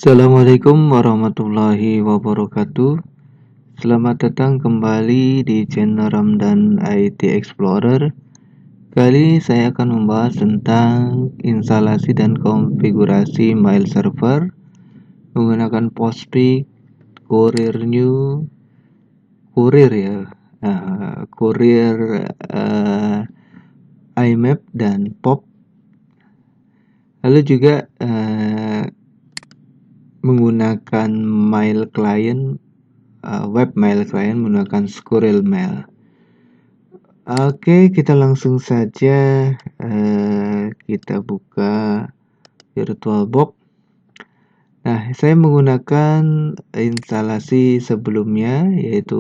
Assalamualaikum warahmatullahi wabarakatuh. Selamat datang kembali di channel Ramdan IT Explorer. Kali ini saya akan membahas tentang instalasi dan konfigurasi mail server menggunakan Postfix, Courier New, Courier ya, Courier IMAP dan POP. Lalu juga menggunakan mail client, web mail client menggunakan Squirrel Mail. Oke, kita langsung saja kita buka VirtualBox. Nah, saya menggunakan instalasi sebelumnya yaitu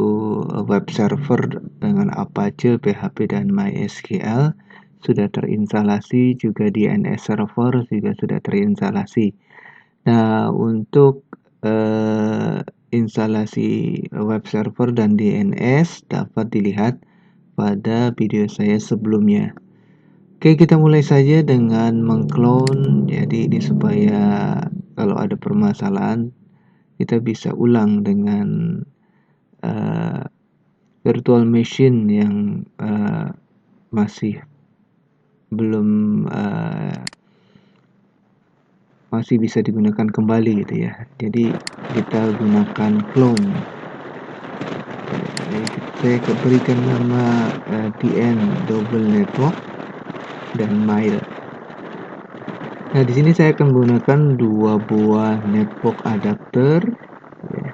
web server dengan Apache, PHP dan MySQL sudah terinstalasi, juga DNS server juga sudah terinstalasi. Nah, untuk instalasi web server dan DNS dapat dilihat pada video saya sebelumnya. Oke, kita mulai saja dengan mengclone. Jadi ini supaya kalau ada permasalahan kita bisa ulang dengan virtual machine yang masih belum masih bisa digunakan kembali gitu ya. Jadi kita gunakan clone. Saya berikan nama DN double network dan mail. Nah, di sini saya akan menggunakan dua buah network adapter. Ya.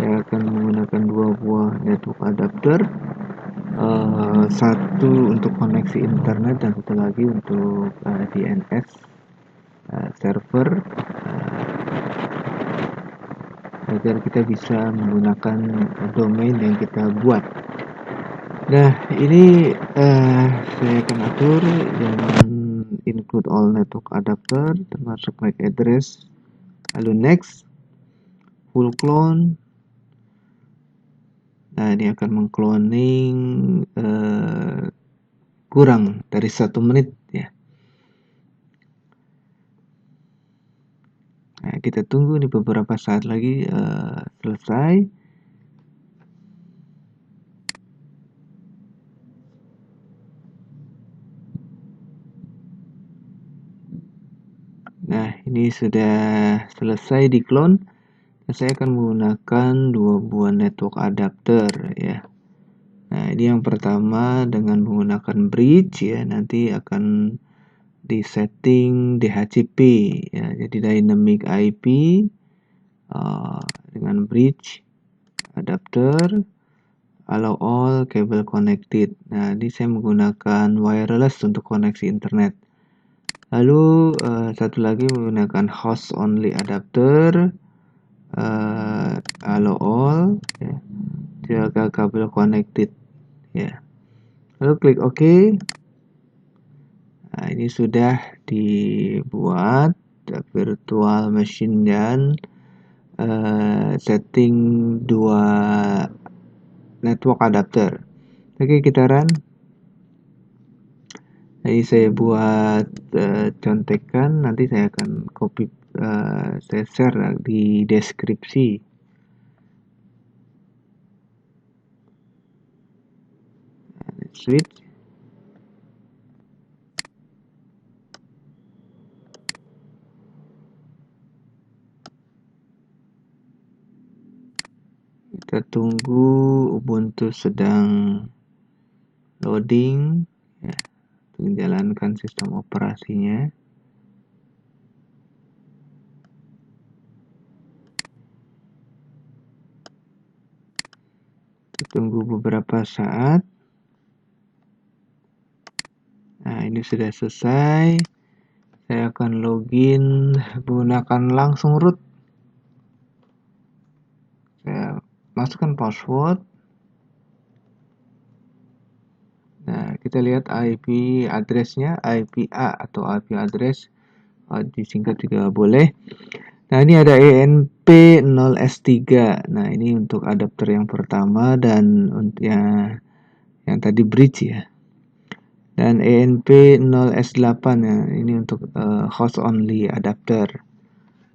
Saya akan menggunakan dua buah network adapter. Satu untuk koneksi internet dan satu lagi untuk DNS server, agar kita bisa menggunakan domain yang kita buat. Nah, ini saya akan atur jangan include all network adapter termasuk MAC address. Lalu next, full clone. Nah, ini akan mengcloning kurang dari 1 menit ya. Nah, kita tunggu di beberapa saat lagi selesai. Nah, ini sudah selesai di clone. Saya akan menggunakan dua buah network adapter ya. Nah, ini yang pertama dengan menggunakan bridge ya, nanti akan di setting DHCP ya, jadi dynamic IP dengan bridge adapter, allow all cable connected. Nah, ini saya menggunakan wireless untuk koneksi internet. Lalu satu lagi menggunakan host only adapter, allow all ya, jaga kabel connected ya. Lalu klik OK. Nah, ini sudah dibuat virtual machine dan setting dua network adapter. Oke, kita run. Jadi saya buat contekan, nanti saya akan copy, saya share di deskripsi. Switch. Kita tunggu Ubuntu sedang loading ya, menjalankan sistem operasinya. Kita tunggu beberapa saat. Nah, ini sudah selesai. Saya akan login menggunakan langsung root. Saya masukkan password. Nah, kita lihat IP address-nya, IPA atau IP address, disingkat juga boleh. Nah, ini ada ENP0S3. Nah, ini untuk adapter yang pertama dan untuk yang tadi bridge ya. Dan ENP0S8 ya, ini untuk host only adapter.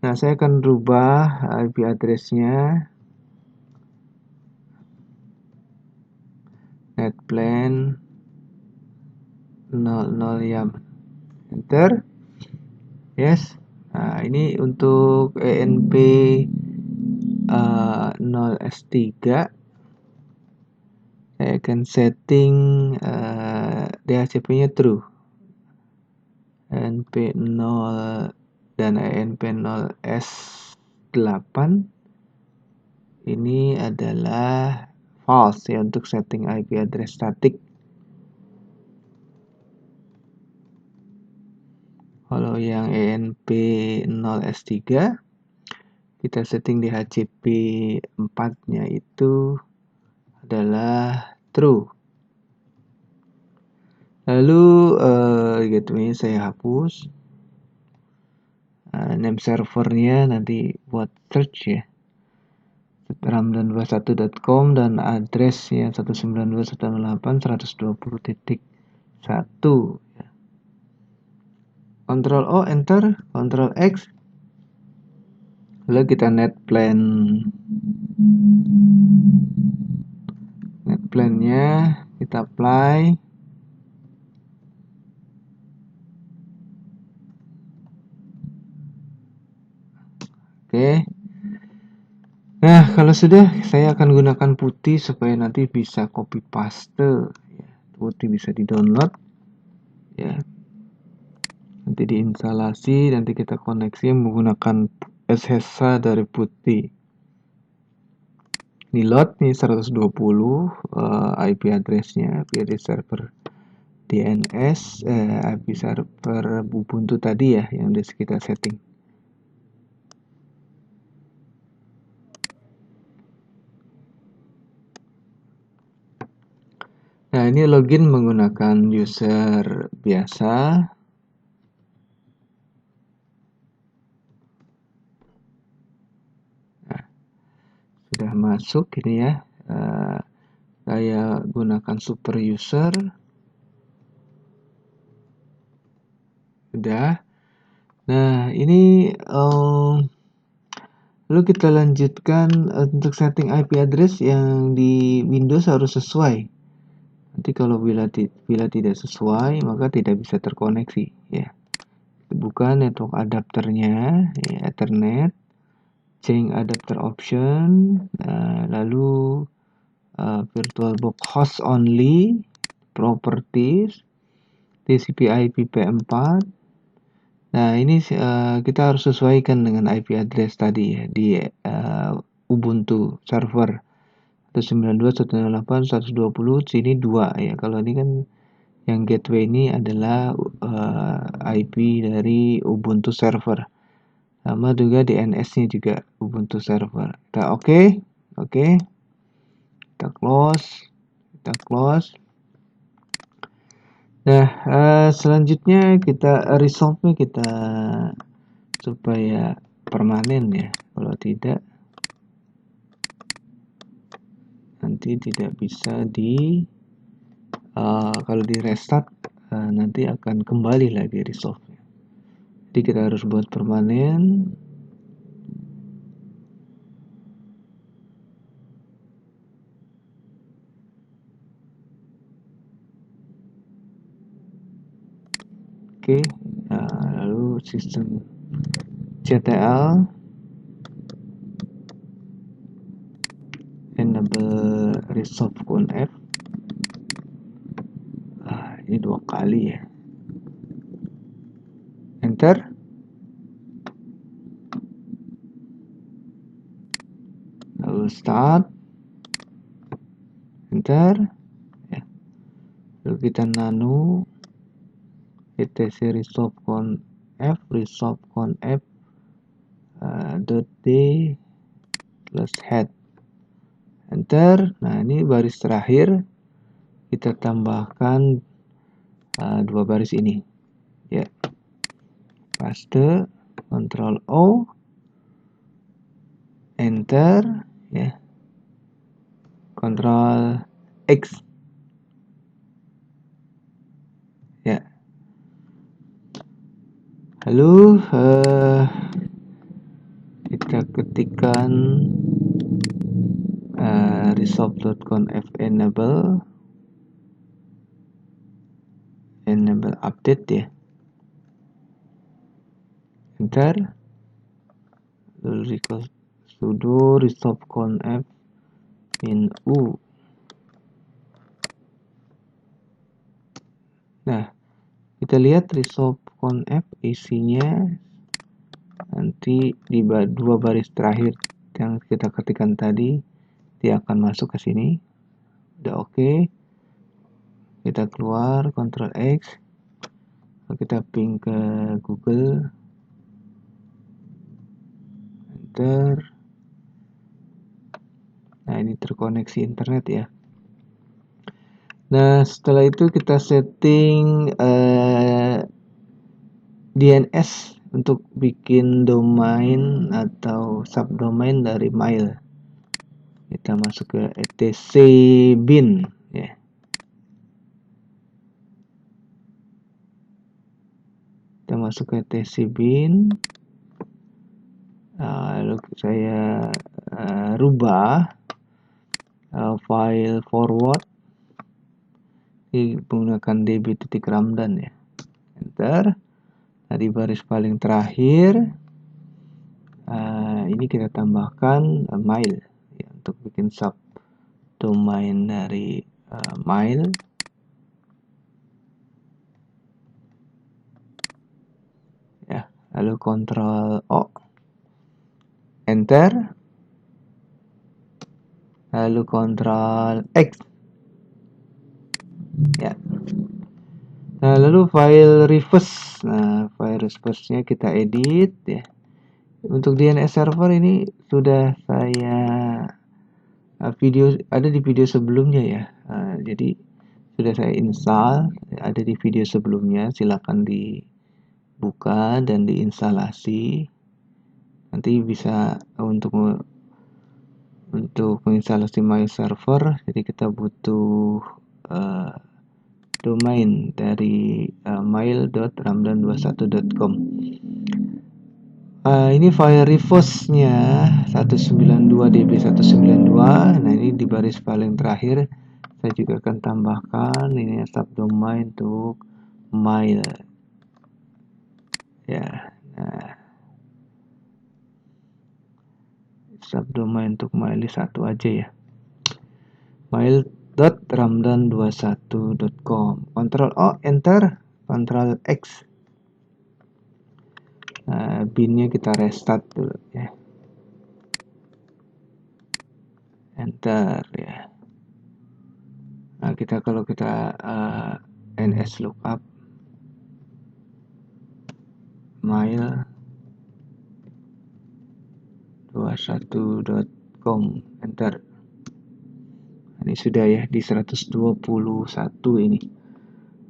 Nah, saya akan rubah IP address-nya. Netplan 00 YAM. Enter. Yes. Nah, ini untuk ENP 0S3. Saya akan setting DHCP-nya true. ENP 0 dan ENP 0S8 ini adalah false ya untuk setting IP address static. Kalau yang ENP 0S3 kita setting DHCP 4-nya itu adalah true. Lalu gateway saya hapus. Name servernya nanti buat search ya. ramdan21.com dan addressnya 192.168.120.1 ya. Ctrl O, enter, Ctrl X. Lalu kita netplan-nya kita apply. Oke. Nah, kalau sudah, saya akan gunakan putih supaya nanti bisa copy paste. Ya, putih bisa di-download. Ya. Nanti diinstalasi, nanti kita koneksi menggunakan SSH dari putih. Ini load nih 120 IP address-nya, IP address server DNS, IP server Ubuntu tadi ya yang udah kita setting. Nah, ini login menggunakan user biasa. Nah, sudah masuk ini ya. Saya gunakan super user. Sudah. Nah, ini lalu kita lanjutkan untuk setting IP address yang di Windows harus sesuai. Nanti kalau bila tidak sesuai maka tidak bisa terkoneksi ya. Buka network adapternya ya, Ethernet, change adapter option, lalu VirtualBox host only, properties, TCP/IP P4. Nah, ini kita harus sesuaikan dengan IP address tadi ya di Ubuntu server 192.168.120 sini 2 ya. Kalau ini kan yang gateway ini adalah IP dari Ubuntu server. Sama juga DNS-nya juga Ubuntu server. Kita oke. Kita close. Nah, selanjutnya kita resolve-nya kita supaya permanen ya. Kalau tidak nanti tidak bisa kalau di restart nanti akan kembali lagi resolve. Jadi kita harus buat permanen. Oke, lalu sistem CTL enable resolve conf. Ini 2 kali ya. Enter. Lalu start. Enter. Ya. Lalu kita nano etc resolve conf .d plus head. Enter. Nah, ini baris terakhir kita tambahkan 2 baris ini ya. Paste, Ctrl O, enter ya. Ctrl X ya. Lalu ketikkan resolve.conf enable update ya, enter, lalu sudo resolve conf in u. Nah, kita lihat resolve conf isinya nanti di dua baris terakhir yang kita ketikkan tadi, dia akan masuk ke sini. Udah oke. Kita keluar, Ctrl X, kita ping ke Google, enter. Nah, ini terkoneksi internet ya. Nah, setelah itu kita setting DNS untuk bikin domain atau subdomain dari mail. Kita masuk ke etc bin ya. Kita masuk ke etc bin. Lalu saya rubah file forward menggunakan db.ramdan ya. Enter. Nah, di baris paling terakhir ini kita tambahkan mail ya, untuk bikin subdomain dari mail. Ya, lalu Ctrl O, enter, lalu Ctrl X ya. Nah, lalu file reverse. Nah, file reverse-nya kita edit ya. Untuk DNS server ini sudah saya ada di video sebelumnya ya. Jadi sudah saya install, ada di video sebelumnya, silakan dibuka dan diinstalasi. Nanti bisa untuk menginstalasi my server, jadi kita butuh domain dari mail.ramdan21.com. Ini file reverse-nya 192.db192. Nah, ini di baris paling terakhir saya juga akan tambahkan ini subdomain untuk mail ya. Nah, subdomain untuk mail satu aja ya, mail.ramdan21.com. Ctrl O, enter, Ctrl X. Binnya kita restart dulu ya, enter ya. Nah, kalau kita ns lookup mail21.com, enter. Ini sudah ya di 121 ini.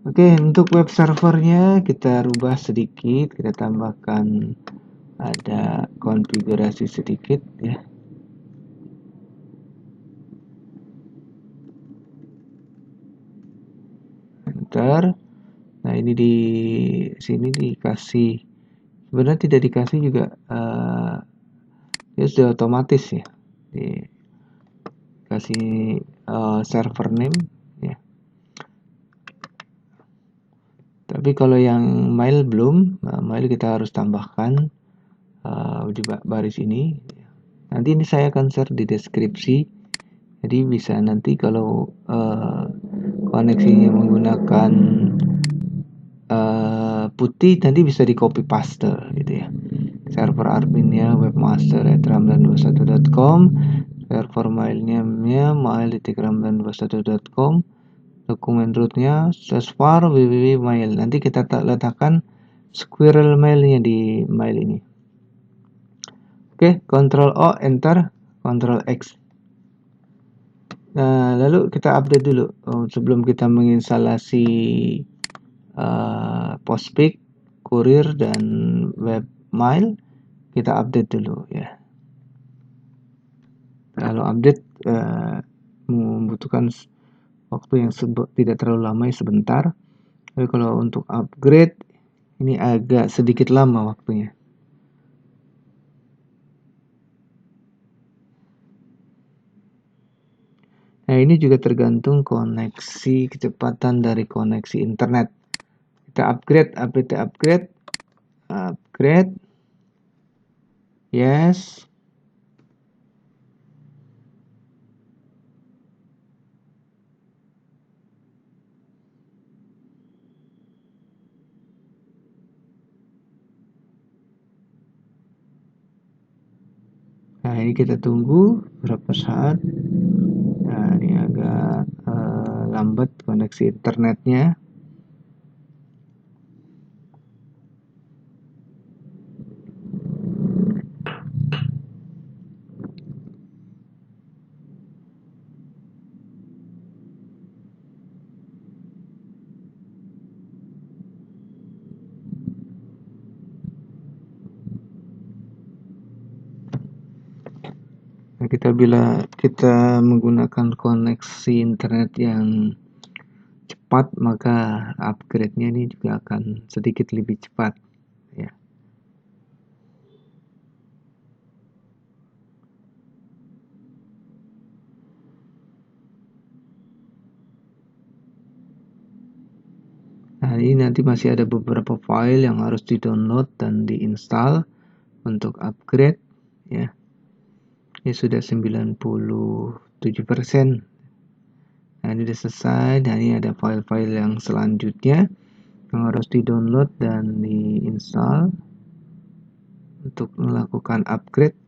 Oke, untuk web servernya kita rubah sedikit, kita tambahkan ada konfigurasi sedikit ya. Enter. Nah, ini di sini dikasih, sebenarnya tidak dikasih juga, ya sudah otomatis ya, dikasih server name ya. Tapi kalau yang mail belum, mail kita harus tambahkan di baris ini. Nanti ini saya akan share di deskripsi, jadi bisa nanti kalau koneksinya menggunakan putih, nanti bisa di copy paste gitu ya. Server adminnya webmaster@ramdan21.com, server mailnya mail.ramdan21.com, dokumen rootnya sesvar www.mail. Nanti kita letakkan squirrel mailnya di mail ini. Oke, Ctrl O, enter, Ctrl X. Nah, lalu kita update dulu sebelum kita menginstalasi Postfix, Courier, dan Webmail. Kita update dulu ya. Kalau update membutuhkan waktu yang tidak terlalu lama, sebentar. Tapi kalau untuk upgrade ini agak sedikit lama waktunya. Nah, ini juga tergantung koneksi kecepatan dari koneksi internet. Kita upgrade, yes. Nah, ini kita tunggu berapa saat. Nah, ini agak lambat koneksi internetnya. Nah, bila kita menggunakan koneksi internet yang cepat, maka upgrade-nya ini juga akan sedikit lebih cepat, ya. Nah, ini nanti masih ada beberapa file yang harus di-download dan di-install untuk upgrade, ya. Ini sudah 97%. Nah, ini sudah selesai. Nah, ini ada file-file yang selanjutnya yang harus di-download dan di-install untuk melakukan upgrade.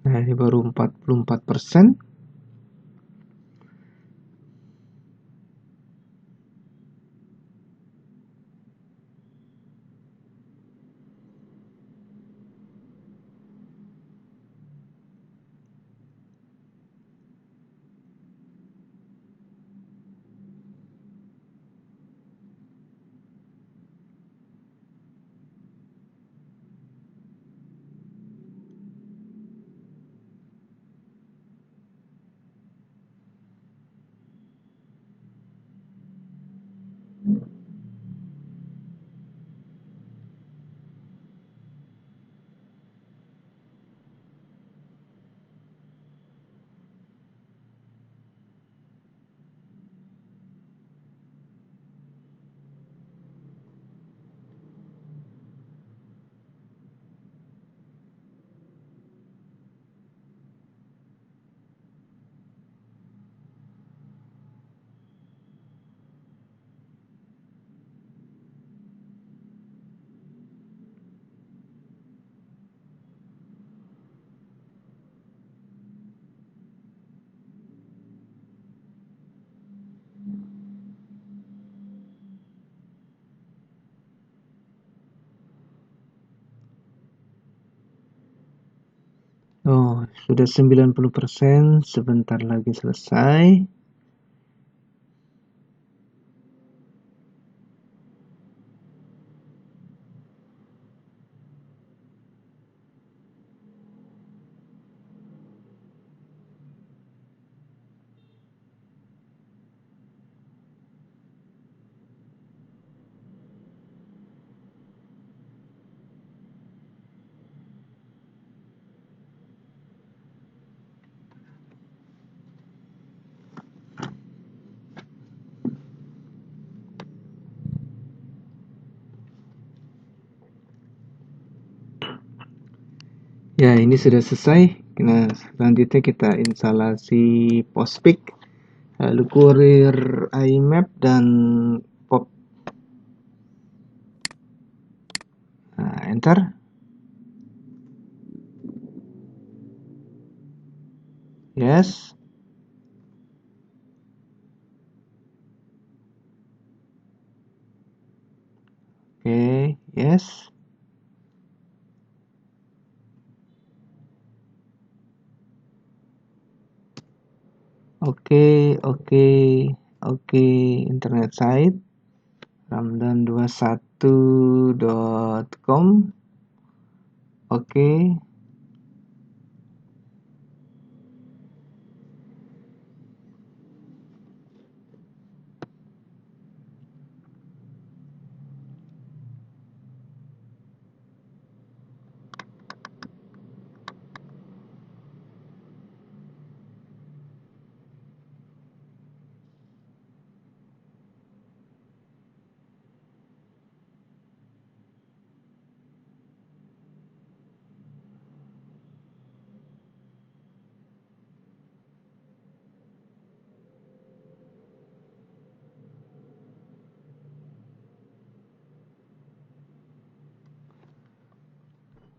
Nah, ini baru 44%. Oh, sudah 90%, sebentar lagi selesai. Ya, ini sudah selesai. Nah, selanjutnya kita instalasi Postfix, lalu Courier IMAP dan Pop. Nah, enter. Yes. Oke, yes. Oke, internet site ramdan21.com. Oke.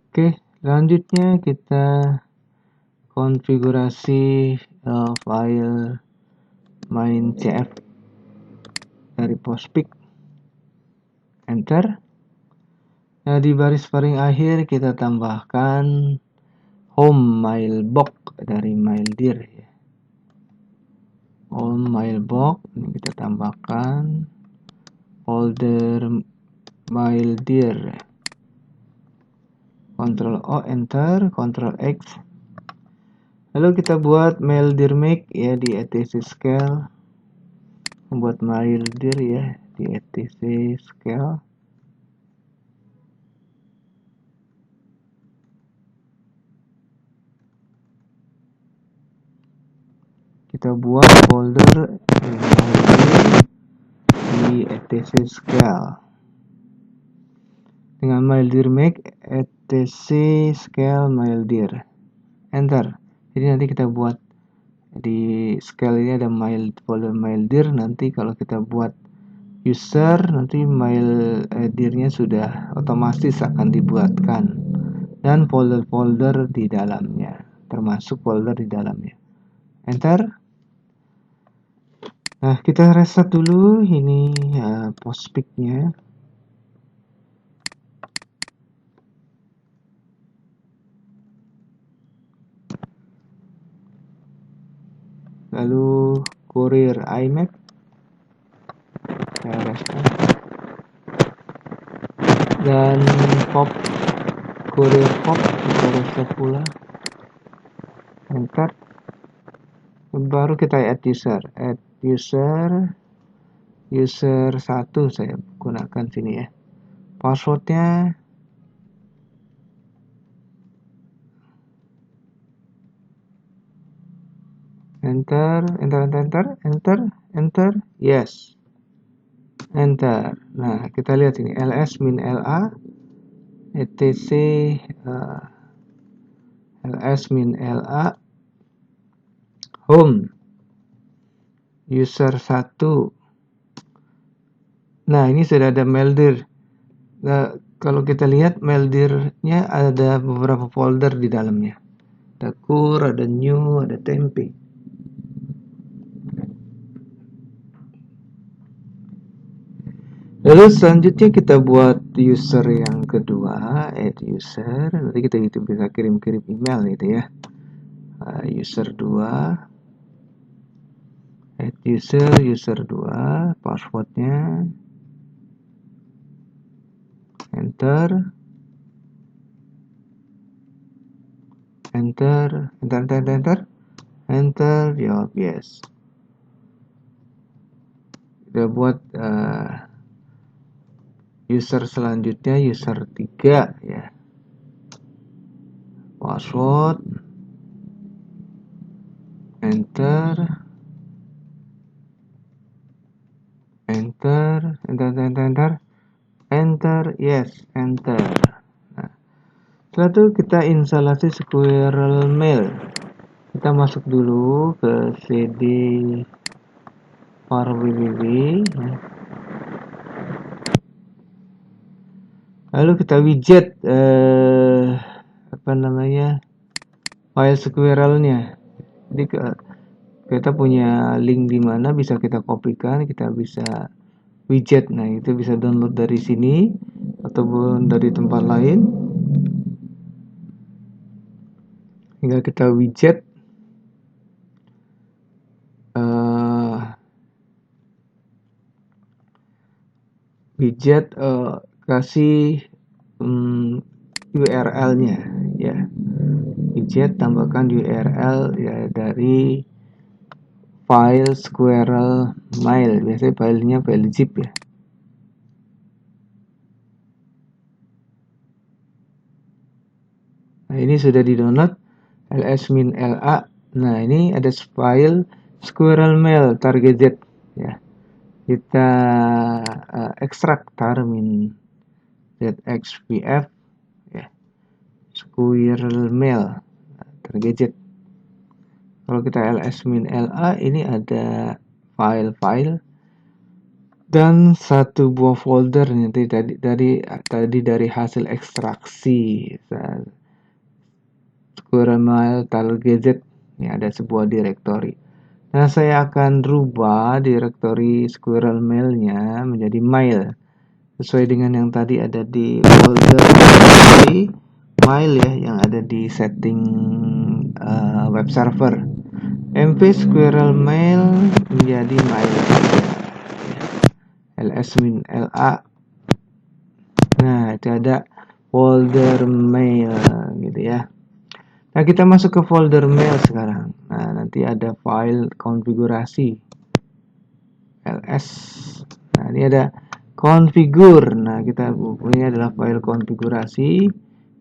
Oke, selanjutnya kita konfigurasi file main.cf dari Postfix. Enter. Nah, di baris paling akhir kita tambahkan home mailbox dari maildir ya. Home mailbox ini kita tambahkan folder maildir. Ctrl O, enter, Ctrl X. Lalu kita buat maildir make ya di etc scale. Membuat maildir ya di etc scale. Kita buat folder di etc scale dengan maildir make etc scale maildir. Enter. Jadi nanti kita buat di scale ini ada folder maildir. Nanti kalau kita buat user, nanti maildirnya sudah otomatis akan dibuatkan dan folder-folder di dalamnya, termasuk folder di dalamnya. Enter. Nah, kita reset dulu ini Postfix-nya. Lalu Courier IMAP saya restart. Dan Courier Pop kita reset pula. Enter. Baru kita add user 1 saya gunakan sini ya. Passwordnya enter, yes, enter. Nah, kita lihat ini ls-la etc ls-la home user 1. Nah, ini sudah ada maildir. Nah, kalau kita lihat maildirnya ada beberapa folder di dalamnya. Ada core, ada new, ada tempe. Lalu selanjutnya kita buat user yang kedua, add user. Nanti kita itu bisa kirim-kirim email gitu ya. User 2, add user 2, passwordnya, enter, jawab yes. Kita buat user selanjutnya, user 3 ya. Password, enter, yes, enter. Nah, Setelah itu kita instalasi Squirrel Mail. Kita masuk dulu ke cd var www ya. Lalu kita widget apa namanya, file Squirrel-nya. Jadi kita punya link di mana bisa kita kopikan, kita bisa widget. Nah, itu bisa download dari sini ataupun dari tempat lain. Tinggal kita widget. Kasih URL-nya ya. Widget tambahkan URL ya dari file Squirrel Mail. Biasanya filenya file zip ya. Nah, ini sudah di-download ls-la. Nah, ini ada file Squirrel Mail target ya. Kita ekstrak tar-min zxpf ya. Squirrel Mail target. Kalau kita ls-la, ini ada file-file dan satu buah folder nanti tadi dari hasil ekstraksi Squirrel Mail target. Ini ada sebuah direktori. Nah, saya akan rubah direktori Squirrel Mail-nya menjadi mail sesuai dengan yang tadi ada di folder mail ya, yang ada di setting web server. mv Squirrel Mail menjadi mail ls-la. Nah, itu ada folder mail gitu ya. Nah, kita masuk ke folder mail sekarang. Nah, nanti ada file konfigurasi ls. Nah, ini ada configure. Nah, kita ini adalah file konfigurasi.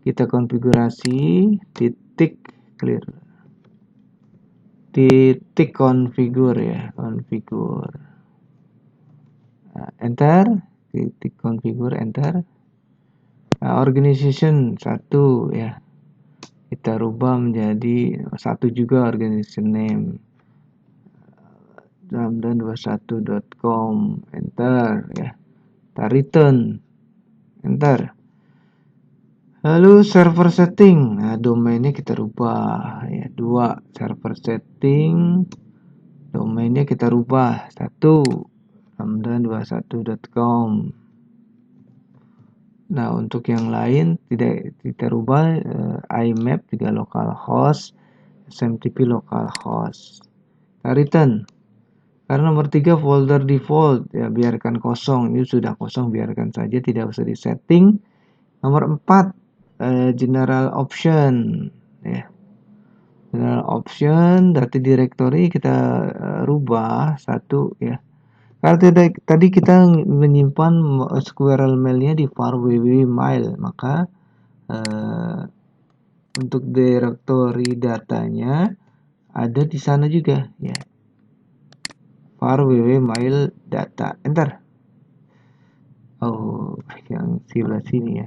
Kita konfigurasi titik clear. Titik configure ya, configure. Nah, enter, titik configure, enter. Nah, organization 1 ya. Kita rubah menjadi 1 juga organization name. ramdan21.com, enter ya. Kita return, enter. Lalu server setting. Nah, domainnya kita rubah ya, 2 server setting. Domainnya kita rubah 1 ramdan21.com. Nah, untuk yang lain tidak kita rubah, IMAP juga localhost, SMTP localhost. Kita return. Karena nomor 3 folder default ya, biarkan kosong. Ini sudah kosong, biarkan saja, tidak usah disetting. Nomor 4 general option ya. General option data directory kita rubah 1 ya. Karena tadi kita menyimpan Squirrel Mail-nya di var www mail, maka untuk directory datanya ada di sana juga ya. var www mail data, enter. Oh, yang sebelah sini ya.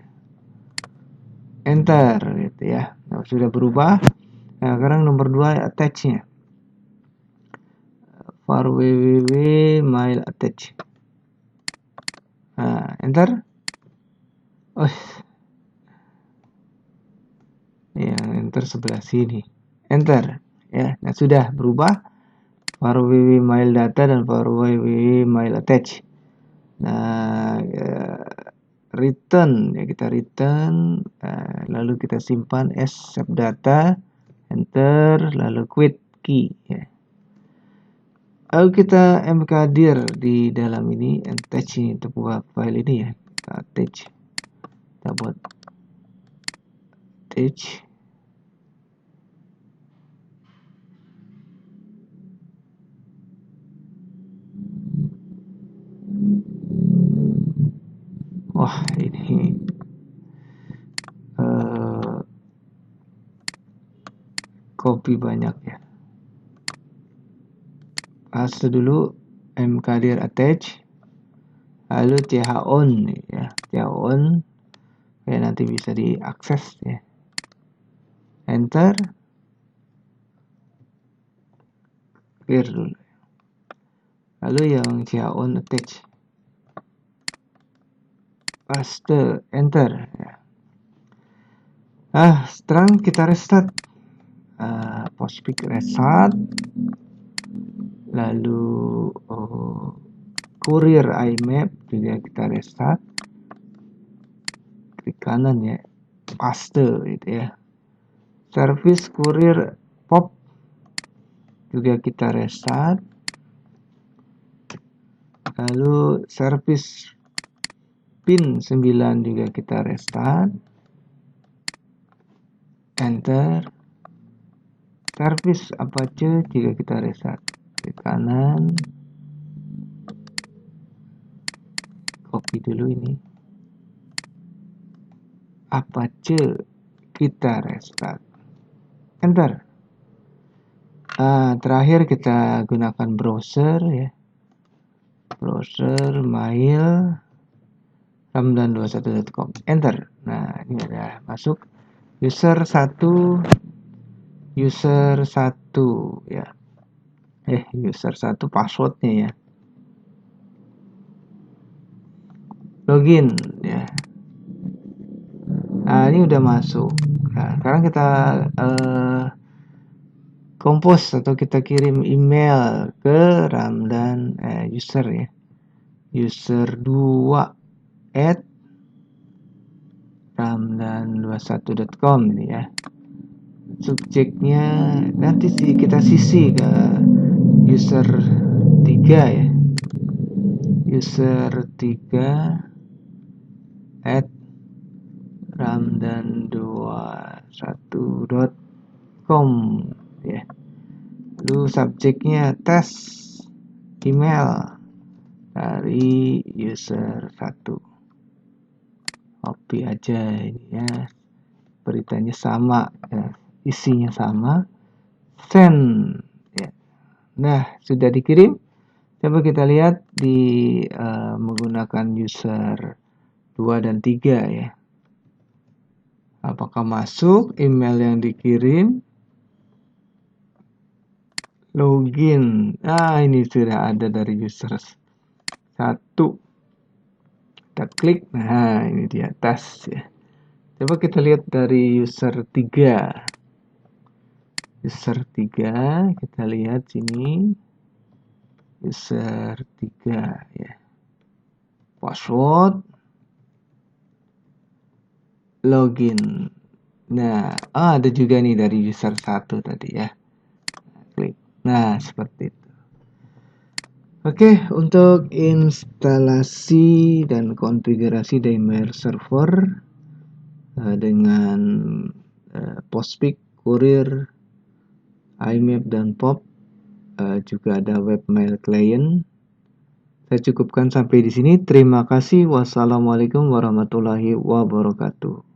Enter gitu ya. Nah, sudah berubah. Nah, sekarang nomor 2 attach-nya. var www mail attach. Nah, enter. Oh, ya, enter sebelah sini. Enter ya. Nah, sudah berubah var www mail data dan var www mail attach. Nah, return ya, kita return, lalu kita simpan as save data, enter, lalu quit key ya. Lalu kita mkdir di dalam ini, attach ini untuk buat file ini ya, kita attach, kita buat attach. Wah, ini copy banyak ya. Paste dulu mkdir attach, lalu chown ya, chown ya, nanti bisa diakses ya. enter, clear dulu. Lalu yang Ciaon attach, paste, enter. Sekarang kita restart. Postfix restart, lalu Courier IMAP juga kita restart, klik kanan ya, paste gitu ya. Service Courier POP juga kita restart, lalu service pin 9 juga kita restart, enter. Service Apache juga kita restart, klik kanan, copy dulu ini, Apache kita restart, enter. Terakhir kita gunakan browser ya, browser mail ramdan21.com, enter. Nah, ini udah masuk user 1 ya. User 1 passwordnya ya. Login ya. Ini udah masuk. Nah, sekarang kita compose atau kita kirim email ke Ramdan user ya. user2@ramdan21.com ini ya. Subjeknya nanti kita sisi ke user 3 ya. user3@ramdan21.com ya. Lalu subjeknya tes email dari user 1. Copy aja ini ya. Beritanya sama ya. Isinya sama, send ya. Nah, sudah dikirim. Coba kita lihat di menggunakan user 2 dan 3 ya. Apakah masuk email yang dikirim? Login. Ini sudah ada dari user 1. Kita klik. Nah, ini di atas ya. Coba kita lihat dari user 3. User 3, kita lihat sini. User 3 ya. Password, login. Nah, ada juga nih dari user 1 tadi ya. Klik. Nah, seperti itu. Oke, untuk instalasi dan konfigurasi Daymare server dengan Postfix, Courier, IMAP dan POP, juga ada webmail client. Saya cukupkan sampai di sini. Terima kasih. Wassalamualaikum warahmatullahi wabarakatuh.